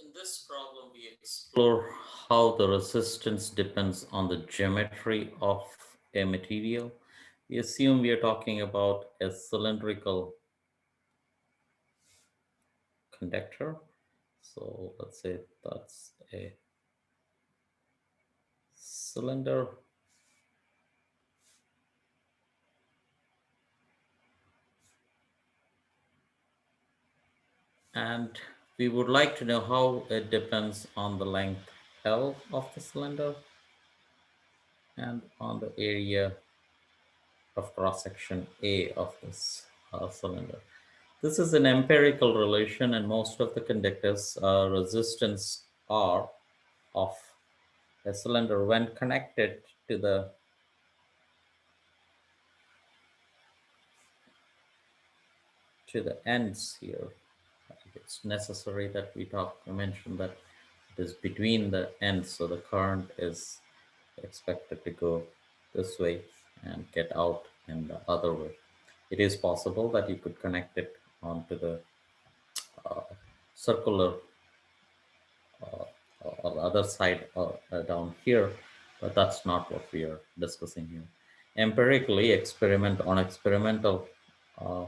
In this problem, we explore how the resistance depends on the geometry of a material. We assume we are talking about a cylindrical conductor. So let's say that's a cylinder, and we would like to know how it depends on the length L of the cylinder and on the area of cross section A of this cylinder. This is an empirical relation, and most of the conductors' resistance R of a cylinder when connected to the ends here. It's necessary that we mention that it is between the ends, so the current is expected to go this way and get out in the other way. It is possible that you could connect it onto the circular or the other side down here, but that's not what we are discussing here. Empirically, on experimental uh,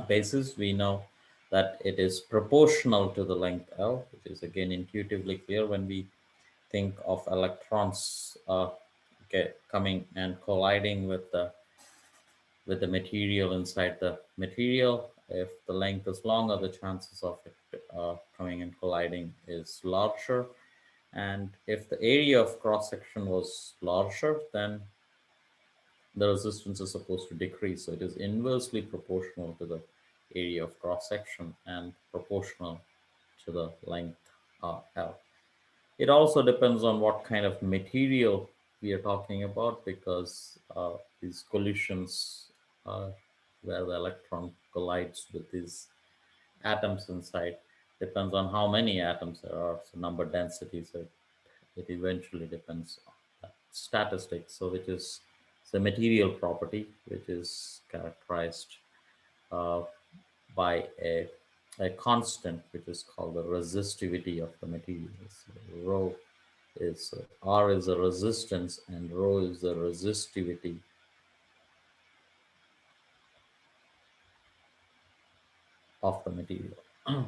basis, we know that it is proportional to the length L, which is again intuitively clear when we think of electrons coming and colliding with the material inside the material. If the length is longer, the chances of it coming and colliding is larger. And if the area of cross section was larger, then the resistance is supposed to decrease. So it is inversely proportional to the area of cross section and proportional to the length L. It also depends on what kind of material we are talking about, because these collisions uh, where the electron collides with these atoms inside depends on how many atoms there are. So number density, so it eventually depends on that statistics. So which is the material property, which is characterized uh, by a constant, which is called the resistivity of the materials. So rho is R is the resistance and rho is the resistivity of the material. of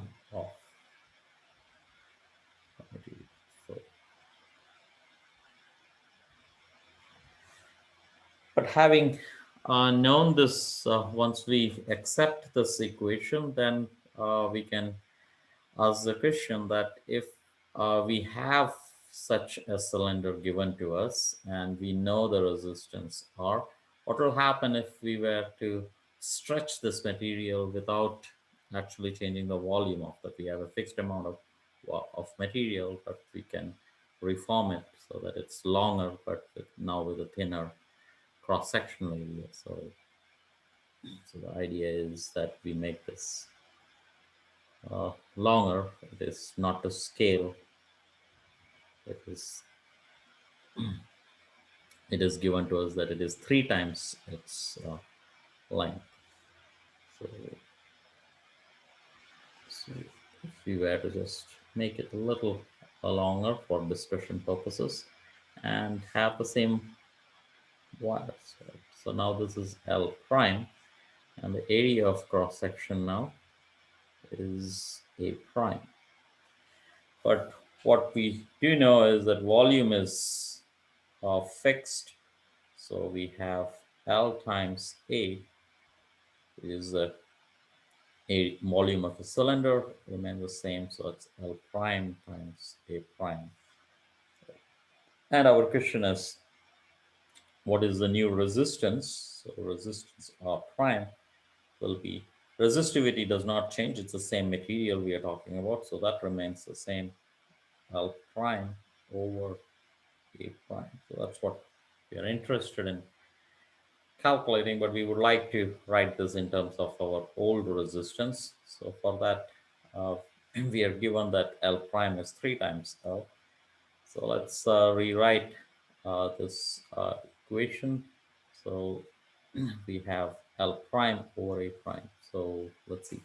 the material. So, but having known this, once we accept this equation, then we can ask the question that if we have such a cylinder given to us and we know the resistance R, what will happen if we were to stretch this material without actually changing the volume of that? We have a fixed amount of material, but we can reform it so that it's longer, but now with a thinner cross-sectional area. So the idea is that we make this longer. It is not to scale. It is it is given to us that it is three times its length. So, so if we were to just make it a little longer for discussion purposes and have the same wires. Right? So now this is L prime, and the area of cross section now is A prime. But what we do know is that volume is fixed. So we have L times A is the volume of a cylinder remain the same. So it's L prime times A prime. And our question is, what is the new resistance? So resistance R prime will be, resistivity does not change. It's the same material we are talking about. So that remains the same, L prime over A prime. So that's what we are interested in calculating, but we would like to write this in terms of our old resistance. So for that, uh, we are given that L prime is 3 times L. So let's rewrite this equation. So we have L prime over A prime. So let's see.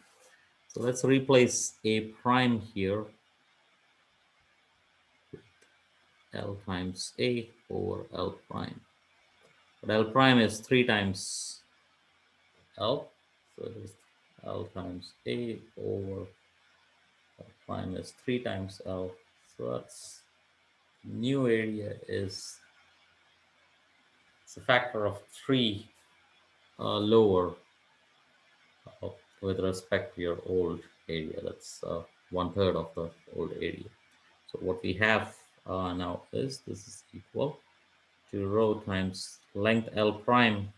So let's replace A prime here, L times A over L prime. But L prime is 3 times L, so it is L times A over L prime is 3 times L. So that's new area is it's a factor of 3 lower uh, with respect to your old area. That's one third of the old area. So what we have now is this is equal to rho times length L prime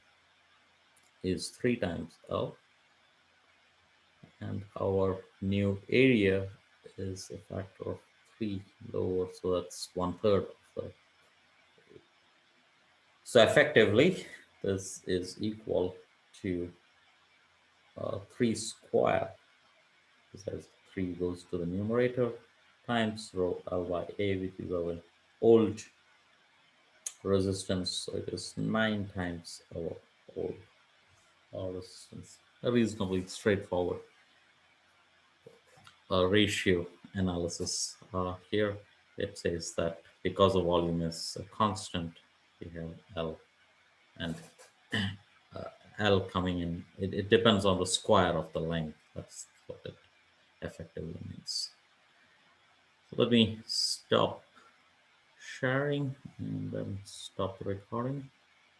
is 3 times L, and our new area is a factor of 3 lower, so that's one third of the. So effectively, this is equal to 3 square. This has 3 goes to the numerator times rho L by A, which is our old resistance. So it is 9 times our old resistance. A reasonably straightforward ratio analysis. Here it says that because the volume is a constant, we have L, and L coming in, it depends on the square of the length. That's what it effectively means. So let me stop sharing and then stop the recording.